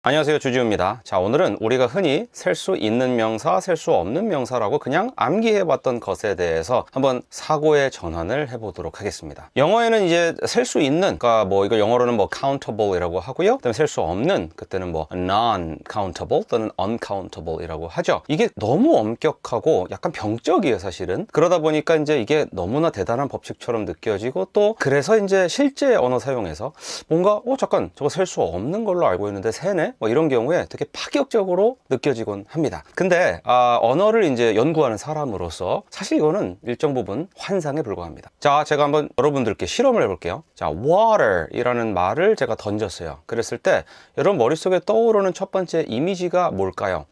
안녕하세요, 주지우입니다. 자, 오늘은 우리가 흔히 셀 수 있는 명사, 셀 수 없는 명사라고 그냥 암기해봤던 것에 대해서 한번 사고의 전환을 해보도록 하겠습니다. 영어에는 이제 셀 수 있는, 그러니까 뭐 이거 영어로는 뭐 countable이라고 하고요. 그다음에 셀 수 없는, 그때는 뭐 non-countable 또는 uncountable이라고 하죠. 이게 너무 엄격하고 약간 병적이에요, 사실은. 그러다 보니까 이제 이게 너무나 대단한 법칙처럼 느껴지고, 또 그래서 이제 실제 언어 사용에서 뭔가 잠깐 저거 셀 수 없는 걸로 알고 있는데 세네? 뭐 이런 경우에 되게 파격적으로 느껴지곤 합니다. 근데 언어를 이제 연구하는 사람으로서 사실 이거는 일정 부분 환상에 불과합니다. 자, 제가 한번 여러분들께 실험을 해볼게요. 자, water 이라는 말을 제가 던졌어요. 그랬을 때 여러분 머릿속에 떠오르는 첫 번째 이미지가 뭘까요?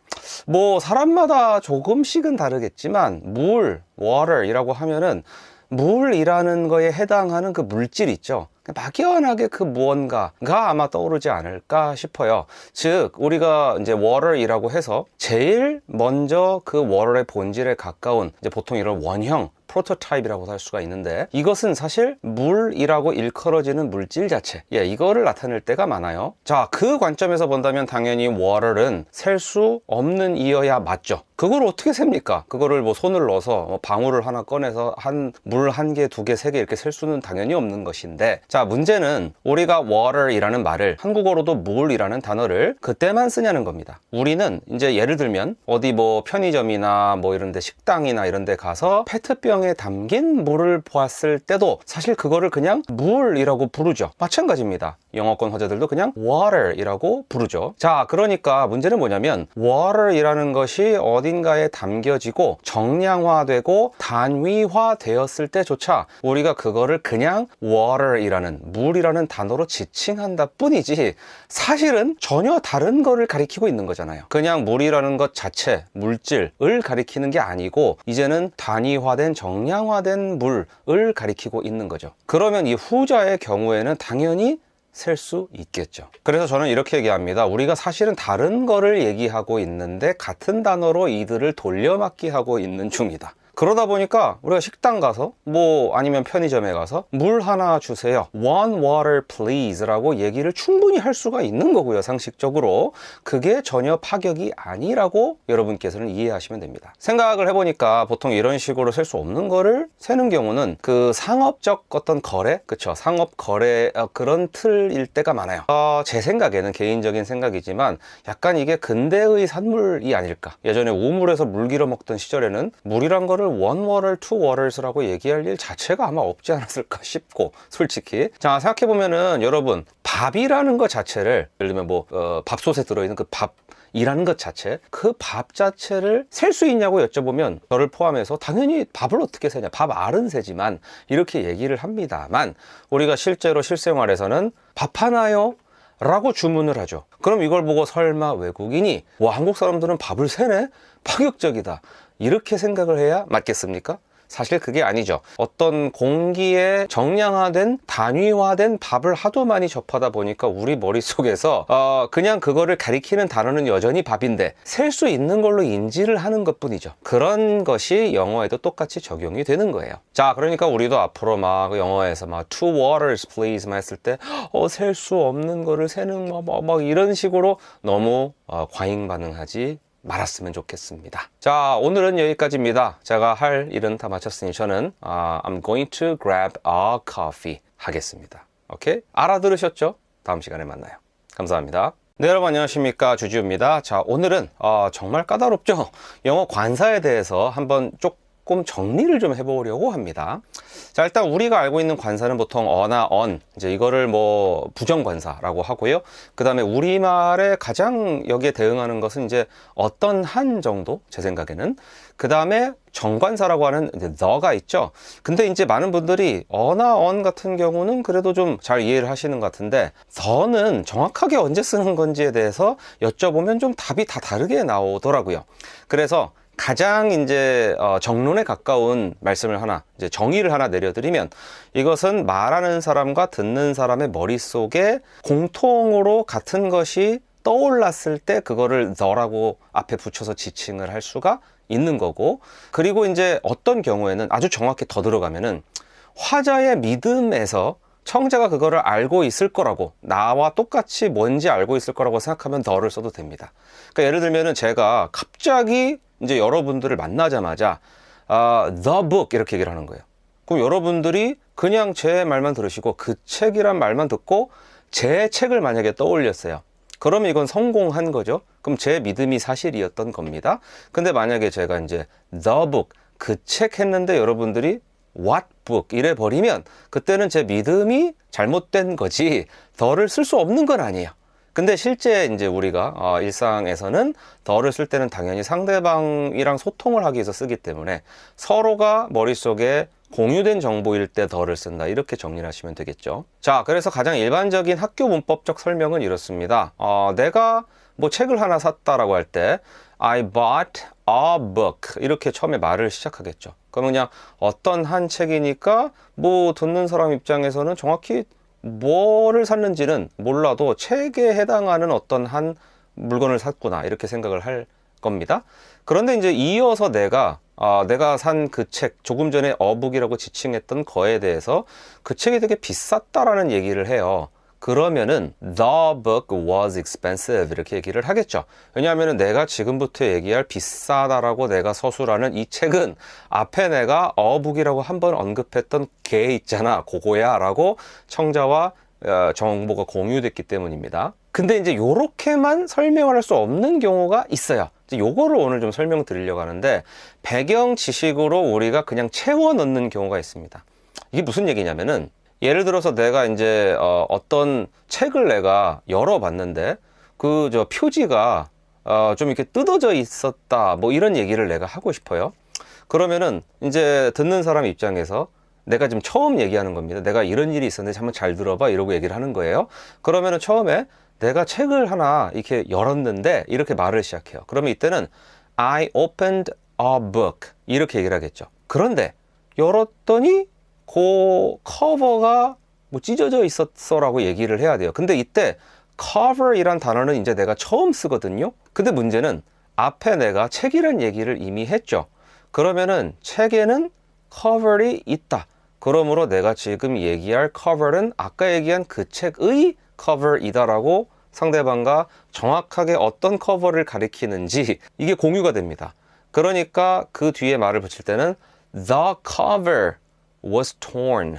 뭐 사람마다 조금씩은 다르겠지만 물, water 이라고 하면은 물이라는 거에 해당하는 그 물질 있죠. 막연하게 그 무언가가 아마 떠오르지 않을까 싶어요. 즉 우리가 이제 water이라고 해서 제일 먼저 그 water의 본질에 가까운 이제 보통 이런 원형 프로토타입이라고 할 수가 있는데, 이것은 사실 물이라고 일컬어지는 물질 자체, 이거를 나타낼 때가 많아요. 자, 그 관점에서 본다면 당연히 water는 셀 수 없는 이어야 맞죠. 그걸 어떻게 셉니까? 그거를 뭐 손을 넣어서 방울을 하나 꺼내서 물 한 개, 두 개, 세 개 이렇게 셀 수는 당연히 없는 것인데, 자, 문제는 우리가 water이라는 말을, 한국어로도 물이라는 단어를 그때만 쓰냐는 겁니다. 우리는 이제 예를 들면 어디 뭐 편의점이나 뭐 이런 데 식당이나 이런 데 가서 페트병 에 담긴 물을 보았을 때도 사실 그거를 그냥 물이라고 부르죠. 마찬가지입니다. 영어권 화자들도 그냥 water이라고 부르죠. 자, 그러니까 문제는 뭐냐면 water이라는 것이 어딘가에 담겨지고 정량화되고 단위화 되었을 때조차 우리가 그거를 그냥 water이라는, 물이라는 단어로 지칭한다 뿐이지 사실은 전혀 다른 거를 가리키고 있는 거잖아요. 그냥 물이라는 것 자체, 물질을 가리키는 게 아니고 이제는 단위화된 정량화된 물을 가리키고 있는 거죠. 그러면 이 후자의 경우에는 당연히 셀 수 있겠죠. 그래서 저는 이렇게 얘기합니다. 우리가 사실은 다른 거를 얘기하고 있는데 같은 단어로 이들을 돌려막기 하고 있는 중이다. 그러다 보니까 우리가 식당 가서 뭐 아니면 편의점에 가서 물 하나 주세요, one water please 라고 얘기를 충분히 할 수가 있는 거고요. 상식적으로 그게 전혀 파격이 아니라고 여러분께서는 이해하시면 됩니다. 생각을 해보니까 보통 이런 식으로 셀 수 없는 거를 세는 경우는 그 상업적 어떤 거래, 그쵸, 상업 거래 그런 틀일 때가 많아요. 제 생각에는, 개인적인 생각이지만 약간 이게 근대의 산물이 아닐까. 예전에 우물에서 물 길어 먹던 시절에는 물이란 거를 one water, two waters라고 얘기할 일 자체가 아마 없지 않았을까 싶고, 솔직히. 자, 생각해보면은 여러분, 밥이라는 것 자체를, 예를 들면 뭐 밥솥에 들어있는 그 밥이라는 것 자체, 그 밥 자체를 셀 수 있냐고 여쭤보면 저를 포함해서 당연히 밥을 어떻게 세냐, 밥 알은 세지만 이렇게 얘기를 합니다만, 우리가 실제로 실생활에서는 밥 하나요? 라고 주문을 하죠. 그럼 이걸 보고 설마 외국인이 와, 한국 사람들은 밥을 세네? 파격적이다, 이렇게 생각을 해야 맞겠습니까? 사실 그게 아니죠. 어떤 공기에 정량화된, 단위화된 밥을 하도 많이 접하다 보니까 우리 머릿속에서 그냥 그거를 가리키는 단어는 여전히 밥인데 셀 수 있는 걸로 인지를 하는 것뿐이죠. 그런 것이 영어에도 똑같이 적용이 되는 거예요. 자, 그러니까 우리도 앞으로 막 영어에서 막 two waters please 했을 때 셀 수 없는 거를 세는 막 이런 식으로 너무 과잉 반응하지 말았으면 좋겠습니다. 자, 오늘은 여기까지입니다. 제가 할 일은 다 마쳤으니 저는 I'm going to grab a coffee 하겠습니다. 오케이? 알아들으셨죠? 다음 시간에 만나요. 감사합니다. 네, 여러분 안녕하십니까, 주지우입니다. 자, 오늘은 정말 까다롭죠? 영어 관사에 대해서 한번 조금 정리를 좀 해보려고 합니다. 자, 일단 우리가 알고 있는 관사는 보통 어나 언, 이제 이거를 뭐 부정관사라고 하고요. 그 다음에 우리말에 가장 여기에 대응하는 것은 이제 어떤 한 정도, 제 생각에는. 그 다음에 정관사라고 하는 이제 the가 있죠. 근데 이제 많은 분들이 어나 언 같은 경우는 그래도 좀 잘 이해를 하시는 것 같은데, the는 정확하게 언제 쓰는 건지에 대해서 여쭤보면 좀 답이 다 다르게 나오더라고요. 그래서 가장 이제 정론에 가까운 말씀을 하나, 이제 정의를 하나 내려드리면, 이것은 말하는 사람과 듣는 사람의 머릿속에 공통으로 같은 것이 떠올랐을 때 그거를 the라고 앞에 붙여서 지칭을 할 수가 있는 거고, 그리고 이제 어떤 경우에는 아주 정확히 더 들어가면은 화자의 믿음에서 청자가 그거를 알고 있을 거라고, 나와 똑같이 뭔지 알고 있을 거라고 생각하면 the를 써도 됩니다. 그러니까 예를 들면은 제가 갑자기 이제 여러분들을 만나자마자 the book 이렇게 얘기를 하는 거예요. 그럼 여러분들이 그냥 제 말만 들으시고 그 책이란 말만 듣고 제 책을 만약에 떠올렸어요. 그러면 이건 성공한 거죠. 그럼 제 믿음이 사실이었던 겁니다. 근데 만약에 제가 이제 the book, 그 책 했는데 여러분들이 what book 이래 버리면 그때는 제 믿음이 잘못된 거지 the를 쓸 수 없는 건 아니에요. 근데 실제 이제 우리가 일상에서는 the를 쓸 때는 당연히 상대방이랑 소통을 하기 위해서 쓰기 때문에 서로가 머릿속에 공유된 정보일 때 the를 쓴다, 이렇게 정리를 하시면 되겠죠. 자, 그래서 가장 일반적인 학교 문법적 설명은 이렇습니다. 내가 뭐 책을 하나 샀다라고 할 때 I bought a book 이렇게 처음에 말을 시작하겠죠. 그러면 그냥 어떤 한 책이니까 뭐 듣는 사람 입장에서는 정확히 뭐를 샀는지는 몰라도 책에 해당하는 어떤 한 물건을 샀구나 이렇게 생각을 할 겁니다. 그런데 이제 이어서 내가 산 그 책, 조금 전에 어북이라고 지칭했던 거에 대해서 그 책이 되게 비쌌다라는 얘기를 해요. 그러면은 the book was expensive 이렇게 얘기를 하겠죠. 왜냐하면 내가 지금부터 얘기할 비싸다라고 내가 서술하는 이 책은 앞에 내가 어북이라고 한번 언급했던 게 있잖아, 그거야 라고 청자와 정보가 공유됐기 때문입니다. 근데 이제 요렇게만 설명을 할 수 없는 경우가 있어요. 요거를 오늘 좀 설명드리려고 하는데, 배경 지식으로 우리가 그냥 채워 넣는 경우가 있습니다. 이게 무슨 얘기냐면은, 예를 들어서 내가 이제 어떤 책을 내가 열어봤는데 그 표지가 좀 이렇게 뜯어져 있었다, 뭐 이런 얘기를 내가 하고 싶어요. 그러면은 이제 듣는 사람 입장에서 내가 지금 처음 얘기하는 겁니다. 내가 이런 일이 있었는데 한번 잘 들어봐 이러고 얘기를 하는 거예요. 그러면은 처음에 내가 책을 하나 이렇게 열었는데 이렇게 말을 시작해요. 그러면 이때는 I opened a book 이렇게 얘기를 하겠죠. 그런데 열었더니 그 커버가 뭐 찢어져 있었어 라고 얘기를 해야 돼요. 근데 이때 cover 이란 단어는 이제 내가 처음 쓰거든요. 근데 문제는 앞에 내가 책이란 얘기를 이미 했죠. 그러면은 책에는 cover이 있다. 그러므로 내가 지금 얘기할 cover는 아까 얘기한 그 책의 cover이다 라고 상대방과 정확하게 어떤 커버를 가리키는지 이게 공유가 됩니다. 그러니까 그 뒤에 말을 붙일 때는 the cover was torn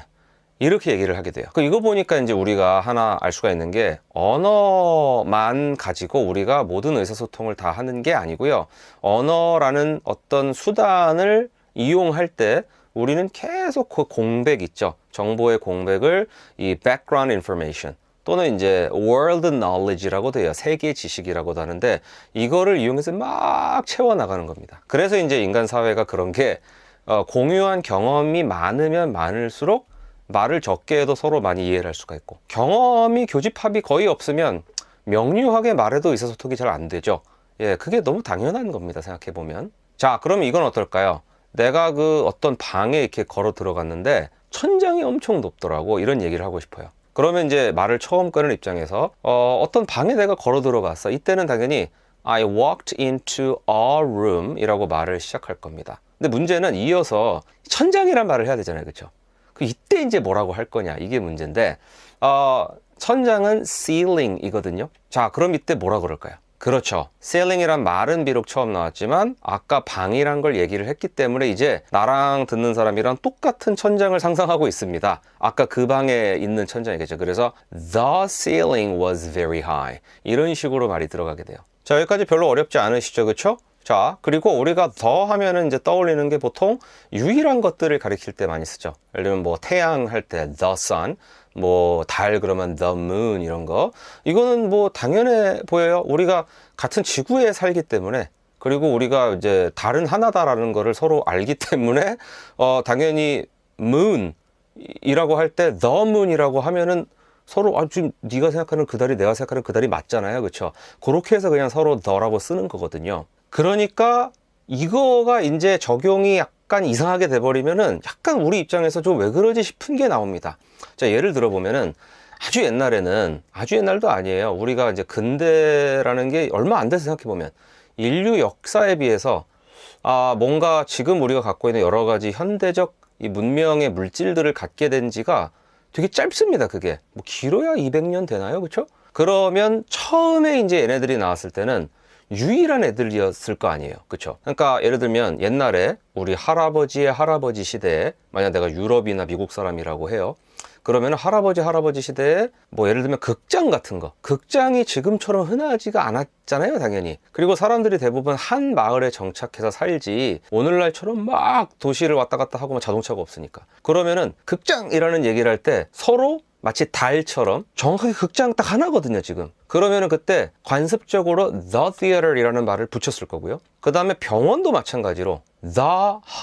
이렇게 얘기를 하게 돼요. 이거 보니까 이제 우리가 하나 알 수가 있는 게, 언어만 가지고 우리가 모든 의사소통을 다 하는 게 아니고요. 언어라는 어떤 수단을 이용할 때 우리는 계속 그 공백 있죠. 정보의 공백을 이 background information 또는 이제 world knowledge라고 돼요. 세계 지식이라고도 하는데 이거를 이용해서 막 채워나가는 겁니다. 그래서 이제 인간 사회가 그런 게 공유한 경험이 많으면 많을수록 말을 적게 해도 서로 많이 이해를 할 수가 있고, 경험이 교집합이 거의 없으면 명료하게 말해도 의사소통이 잘 안 되죠. 예, 그게 너무 당연한 겁니다. 생각해 보면. 자, 그럼 이건 어떨까요? 내가 그 어떤 방에 이렇게 걸어 들어갔는데 천장이 엄청 높더라고, 이런 얘기를 하고 싶어요. 그러면 이제 말을 처음 꺼낸 입장에서 어떤 방에 내가 걸어 들어갔어. 이때는 당연히 I walked into a room 이라고 말을 시작할 겁니다. 근데 문제는 이어서 천장이란 말을 해야 되잖아요. 그렇죠? 이때 이제 뭐라고 할 거냐, 이게 문제인데, 천장은 ceiling이거든요. 자, 그럼 이때 뭐라 그럴까요? 그렇죠. ceiling이란 말은 비록 처음 나왔지만 아까 방이란 걸 얘기를 했기 때문에 이제 나랑 듣는 사람이랑 똑같은 천장을 상상하고 있습니다. 아까 그 방에 있는 천장이겠죠. 그래서 the ceiling was very high 이런 식으로 말이 들어가게 돼요. 자, 여기까지 별로 어렵지 않으시죠? 그렇죠? 자, 그리고 우리가 더 하면은 이제 떠올리는 게 보통 유일한 것들을 가리킬 때 많이 쓰죠. 예를 들면 뭐 태양 할 때 the sun, 뭐 달 그러면 the moon 이런 거. 이거는 뭐 당연해 보여요. 우리가 같은 지구에 살기 때문에, 그리고 우리가 이제 달은 하나다라는 거를 서로 알기 때문에 당연히 moon 이라고 할 때 the moon이라고 하면은 서로 지금 네가 생각하는 그 달이 내가 생각하는 그 달이 맞잖아요. 그렇죠? 그렇게 해서 그냥 서로 the라고 쓰는 거거든요. 그러니까 이거가 이제 적용이 약간 이상하게 돼버리면은 약간 우리 입장에서 좀 왜 그러지 싶은 게 나옵니다. 자, 예를 들어보면은 아주 옛날에는, 아주 옛날도 아니에요. 우리가 이제 근대라는 게 얼마 안 돼서 생각해보면 인류 역사에 비해서 뭔가 지금 우리가 갖고 있는 여러 가지 현대적 이 문명의 물질들을 갖게 된 지가 되게 짧습니다. 그게 뭐 길어야 200년 되나요? 그렇죠? 그러면 처음에 이제 얘네들이 나왔을 때는 유일한 애들이었을 거 아니에요. 그렇죠? 그러니까 예를 들면 옛날에 우리 할아버지의 할아버지 시대에, 만약 내가 유럽이나 미국 사람이라고 해요. 그러면 할아버지 시대에 뭐 예를 들면 극장 같은 거, 극장이 지금처럼 흔하지가 않았잖아요, 당연히. 그리고 사람들이 대부분 한 마을에 정착해서 살지 오늘날처럼 막 도시를 왔다 갔다 하고 막 자동차가 없으니까. 그러면은 극장이라는 얘기를 할 때 서로 마치 달처럼 정확하게 극장 딱 하나거든요, 지금. 그러면은 그때 관습적으로 the theater이라는 말을 붙였을 거고요. 그 다음에 병원도 마찬가지로 the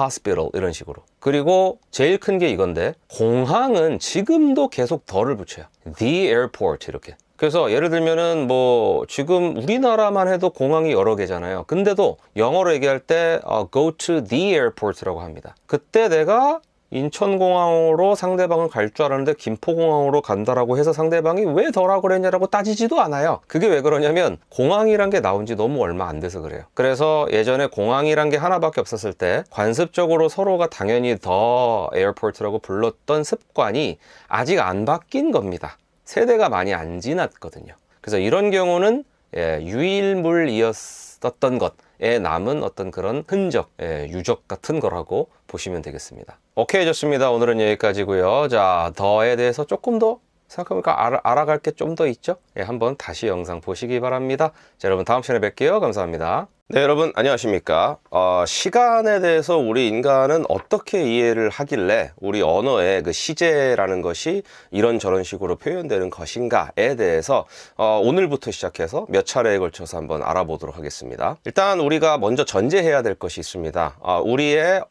hospital 이런 식으로. 그리고 제일 큰 게 이건데, 공항은 지금도 계속 the를 붙여요. the airport 이렇게. 그래서 예를 들면은 뭐 지금 우리나라만 해도 공항이 여러 개잖아요. 근데도 영어로 얘기할 때 go to the airport라고 합니다. 그때 내가 인천공항으로 상대방을 갈 줄 알았는데 김포공항으로 간다라고 해서 상대방이 왜 더라고 그랬냐라고 따지지도 않아요. 그게 왜 그러냐면 공항이란 게 나온 지 너무 얼마 안 돼서 그래요. 그래서 예전에 공항이란 게 하나밖에 없었을 때 관습적으로 서로가 당연히 더 에어포트라고 불렀던 습관이 아직 안 바뀐 겁니다. 세대가 많이 안 지났거든요. 그래서 이런 경우는 유일물이었던 것에 남은 어떤 그런 흔적, 유적 같은 거라고 보시면 되겠습니다. 오케이, 좋습니다. 오늘은 여기까지고요. 자, 더에 대해서 조금 더 생각해보니까 알아갈 게 좀 더 있죠? 한번 다시 영상 보시기 바랍니다. 자, 여러분 다음 시간에 뵐게요. 감사합니다. 네, 여러분 안녕하십니까? 시간에 대해서 우리 인간은 어떻게 이해를 하길래 우리 언어의 그 시제라는 것이 이런저런 식으로 표현되는 것인가에 대해서 오늘부터 시작해서 몇 차례에 걸쳐서 한번 알아보도록 하겠습니다. 일단 우리가 먼저 전제해야 될 것이 있습니다. 우리의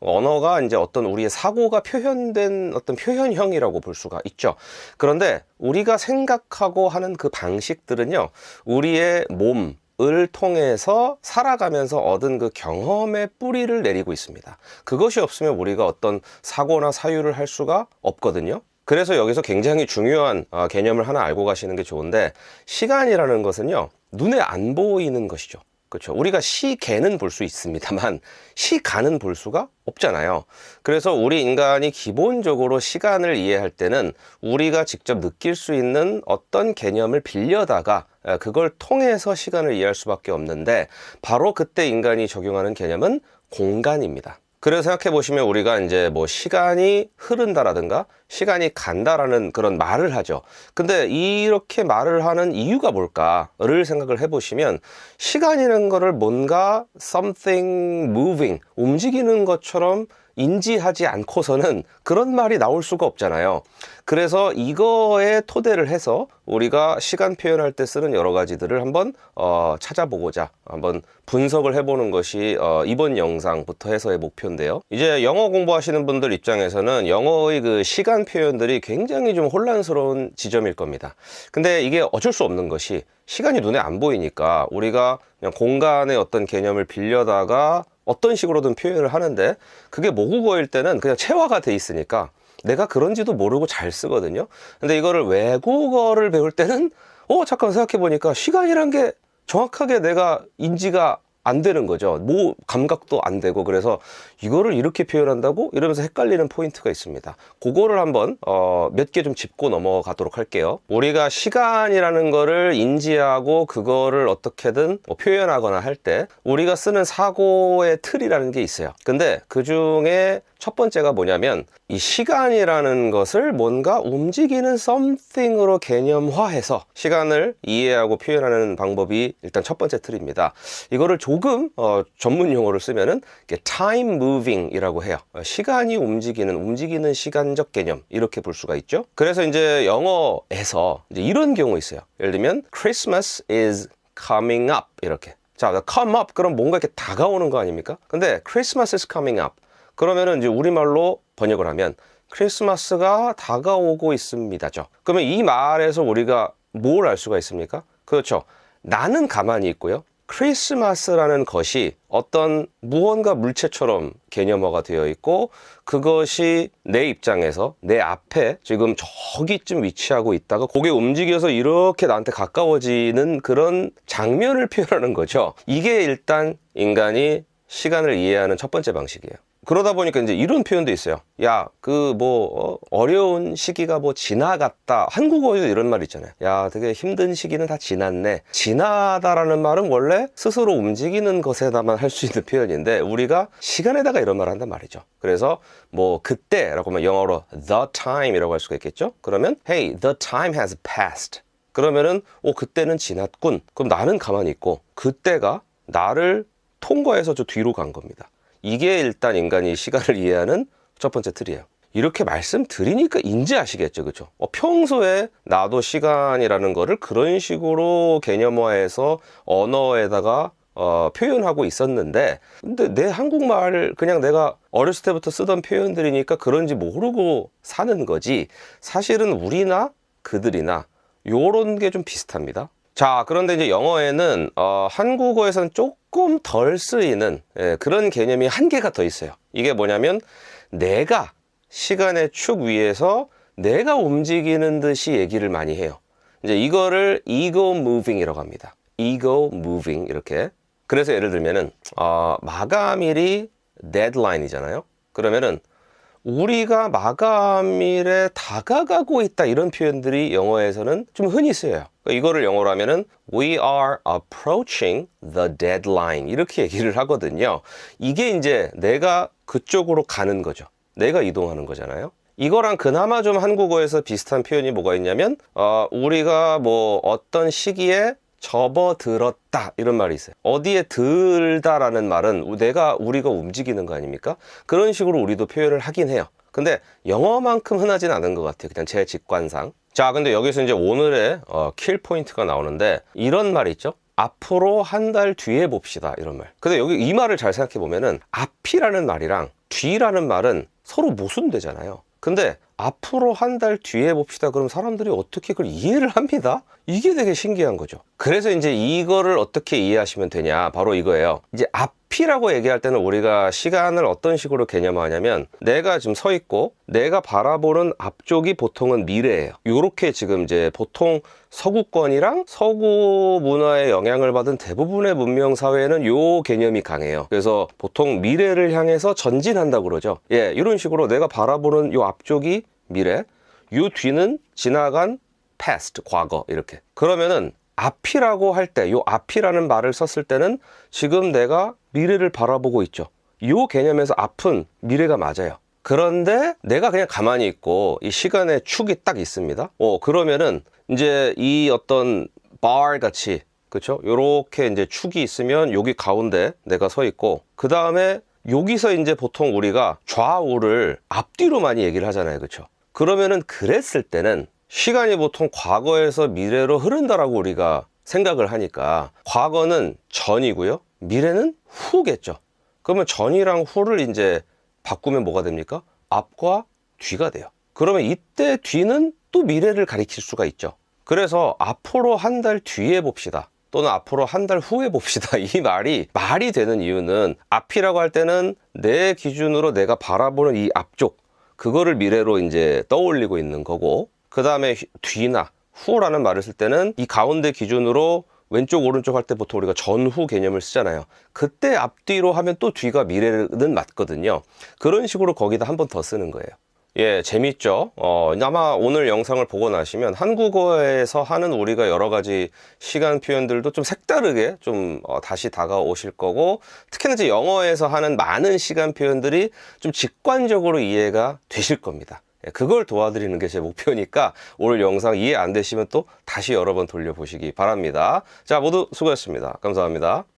언어가 이제 어떤 우리의 사고가 표현된 어떤 표현형이라고 볼 수가 있죠. 그런데 우리가 생각하고 하는 그 방식들은요, 우리의 몸을 통해서 살아가면서 얻은 그 경험의 뿌리를 내리고 있습니다. 그것이 없으면 우리가 어떤 사고나 사유를 할 수가 없거든요. 그래서 여기서 굉장히 중요한 개념을 하나 알고 가시는 게 좋은데, 시간이라는 것은요, 눈에 안 보이는 것이죠. 그렇죠. 우리가 시계는 볼 수 있습니다만 시간은 볼 수가 없잖아요. 그래서 우리 인간이 기본적으로 시간을 이해할 때는 우리가 직접 느낄 수 있는 어떤 개념을 빌려다가 그걸 통해서 시간을 이해할 수밖에 없는데, 바로 그때 인간이 적용하는 개념은 공간입니다. 그래서 생각해 보시면 우리가 이제 뭐 시간이 흐른다라든가 시간이 간다라는 그런 말을 하죠. 근데 이렇게 말을 하는 이유가 뭘까를 생각을 해 보시면, 시간이라는 거를 뭔가 something moving, 움직이는 것처럼 인지하지 않고서는 그런 말이 나올 수가 없잖아요. 그래서 이거에 토대를 해서 우리가 시간 표현할 때 쓰는 여러 가지들을 한번 찾아보고자 한번 분석을 해보는 것이 이번 영상부터 해서의 목표인데요. 이제 영어 공부하시는 분들 입장에서는 영어의 그 시간 표현들이 굉장히 좀 혼란스러운 지점일 겁니다. 근데 이게 어쩔 수 없는 것이, 시간이 눈에 안 보이니까 우리가 그냥 공간의 어떤 개념을 빌려다가 어떤 식으로든 표현을 하는데, 그게 모국어일 때는 그냥 체화가 돼 있으니까 내가 그런지도 모르고 잘 쓰거든요. 근데 이거를 외국어를 배울 때는 잠깐 생각해 보니까 시간이란 게 정확하게 내가 인지가 안 되는 거죠. 뭐 감각도 안 되고. 그래서 이거를 이렇게 표현한다고? 이러면서 헷갈리는 포인트가 있습니다. 그거를 한번 몇 개 좀 짚고 넘어가도록 할게요. 우리가 시간이라는 거를 인지하고 그거를 어떻게든 표현하거나 할 때 우리가 쓰는 사고의 틀이라는 게 있어요. 근데 그 중에 첫 번째가 뭐냐면, 이 시간이라는 것을 뭔가 움직이는 something으로 개념화해서 시간을 이해하고 표현하는 방법이 일단 첫 번째 틀입니다. 이거를 조금 전문 용어를 쓰면은 time moving 이라고 해요. 시간이 움직이는 시간적 개념, 이렇게 볼 수가 있죠. 그래서 이제 영어에서 이제 이런 경우 있어요. 예를 들면 Christmas is coming up 이렇게. 자, come up 그럼 뭔가 이렇게 다가오는 거 아닙니까? 근데 Christmas is coming up 그러면은 이제 우리말로 번역을 하면 크리스마스가 다가오고 있습니다죠. 그러면 이 말에서 우리가 뭘 알 수가 있습니까? 그렇죠. 나는 가만히 있고요. 크리스마스라는 것이 어떤 무언가 물체처럼 개념화가 되어 있고, 그것이 내 입장에서 내 앞에 지금 저기쯤 위치하고 있다가 그게 움직여서 이렇게 나한테 가까워지는 그런 장면을 표현하는 거죠. 이게 일단 인간이 시간을 이해하는 첫 번째 방식이에요. 그러다 보니까 이제 이런 표현도 있어요. 야, 어려운 시기가 지나갔다. 한국어에도 이런 말 있잖아요. 야, 되게 힘든 시기는 다 지났네. 지나다라는 말은 원래 스스로 움직이는 것에다만 할 수 있는 표현인데 우리가 시간에다가 이런 말을 한단 말이죠. 그래서 그때라고 하면 영어로 the time이라고 할 수가 있겠죠. 그러면 hey, the time has passed. 그러면은 그때는 지났군. 그럼 나는 가만히 있고 그때가 나를 통과해서 저 뒤로 간 겁니다. 이게 일단 인간이 시간을 이해하는 첫 번째 틀이에요. 이렇게 말씀드리니까 인지 아시겠죠, 그렇죠? 평소에 나도 시간이라는 거를 그런 식으로 개념화해서 언어에다가 표현하고 있었는데, 근데 내 한국말 그냥 내가 어렸을 때부터 쓰던 표현들이니까 그런지 모르고 사는 거지. 사실은 우리나 그들이나 요런 게 좀 비슷합니다. 자, 그런데 이제 영어에는 한국어에서는 조금 덜 쓰이는 그런 개념이 한 개가 더 있어요. 이게 뭐냐면 내가 시간의 축 위에서 내가 움직이는 듯이 얘기를 많이 해요. 이제 이거를 ego moving이라고 합니다. ego moving 이렇게. 그래서 예를 들면은 마감일이 데드라인이잖아요. 그러면은 우리가 마감일에 다가가고 있다 이런 표현들이 영어에서는 좀 흔히 쓰여요. 이거를 영어로 하면은 we are approaching the deadline 이렇게 얘기를 하거든요. 이게 이제 내가 그쪽으로 가는 거죠. 내가 이동하는 거잖아요. 이거랑 그나마 좀 한국어에서 비슷한 표현이 뭐가 있냐면 우리가 어떤 시기에 접어들었다 이런 말이 있어요. 어디에 들다라는 말은 우리가 움직이는 거 아닙니까? 그런 식으로 우리도 표현을 하긴 해요. 근데 영어만큼 흔하진 않은 것 같아요. 그냥 제 직관상. 자, 근데 여기서 이제 오늘의 킬 포인트가 나오는데 이런 말이 있죠. 앞으로 한 달 뒤에 봅시다 이런 말. 근데 여기 이 말을 잘 생각해 보면은 앞이라는 말이랑 뒤라는 말은 서로 모순되잖아요. 근데 앞으로 한 달 뒤에 봅시다. 그럼 사람들이 어떻게 그걸 이해를 합니다? 이게 되게 신기한 거죠. 그래서 이제 이거를 어떻게 이해하시면 되냐? 바로 이거예요. 이제 앞이라고 얘기할 때는 우리가 시간을 어떤 식으로 개념화하냐면 내가 지금 서 있고 내가 바라보는 앞쪽이 보통은 미래예요. 요렇게 지금 이제 보통 서구권이랑 서구 문화의 영향을 받은 대부분의 문명 사회에는 요 개념이 강해요. 그래서 보통 미래를 향해서 전진한다고 그러죠. 예, 이런 식으로 내가 바라보는 요 앞쪽이 미래, 요 뒤는 지나간 past, 과거 이렇게. 그러면은 앞이라고 할 때, 요 앞이라는 말을 썼을 때는 지금 내가 미래를 바라보고 있죠. 요 개념에서 앞은 미래가 맞아요. 그런데 내가 그냥 가만히 있고 이 시간의 축이 딱 있습니다. 그러면은 이제 이 어떤 bar 같이, 그렇죠? 요렇게 이제 축이 있으면 여기 가운데 내가 서 있고 그 다음에 여기서 이제 보통 우리가 좌우를 앞뒤로 많이 얘기를 하잖아요. 그렇죠? 그러면은 그랬을 때는 시간이 보통 과거에서 미래로 흐른다라고 우리가 생각을 하니까 과거는 전이고요. 미래는 후겠죠. 그러면 전이랑 후를 이제 바꾸면 뭐가 됩니까? 앞과 뒤가 돼요. 그러면 이때 뒤는 또 미래를 가리킬 수가 있죠. 그래서 앞으로 한 달 뒤에 봅시다. 또는 앞으로 한 달 후에 봅시다. 이 말이 되는 이유는 앞이라고 할 때는 내 기준으로 내가 바라보는 이 앞쪽, 그거를 미래로 이제 떠올리고 있는 거고, 그 다음에 뒤나 후라는 말을 쓸 때는 이 가운데 기준으로 왼쪽 오른쪽 할 때 보통 우리가 전후 개념을 쓰잖아요. 그때 앞뒤로 하면 또 뒤가 미래는 맞거든요. 그런 식으로 거기다 한 번 더 쓰는 거예요. 예, 재밌죠? 아마 오늘 영상을 보고 나시면 한국어에서 하는 우리가 여러 가지 시간 표현들도 좀 색다르게 좀 다시 다가오실 거고, 특히나 이제 영어에서 하는 많은 시간 표현들이 좀 직관적으로 이해가 되실 겁니다. 그걸 도와드리는 게 제 목표니까 오늘 영상 이해 안 되시면 또 다시 여러 번 돌려보시기 바랍니다. 자, 모두 수고하셨습니다. 감사합니다.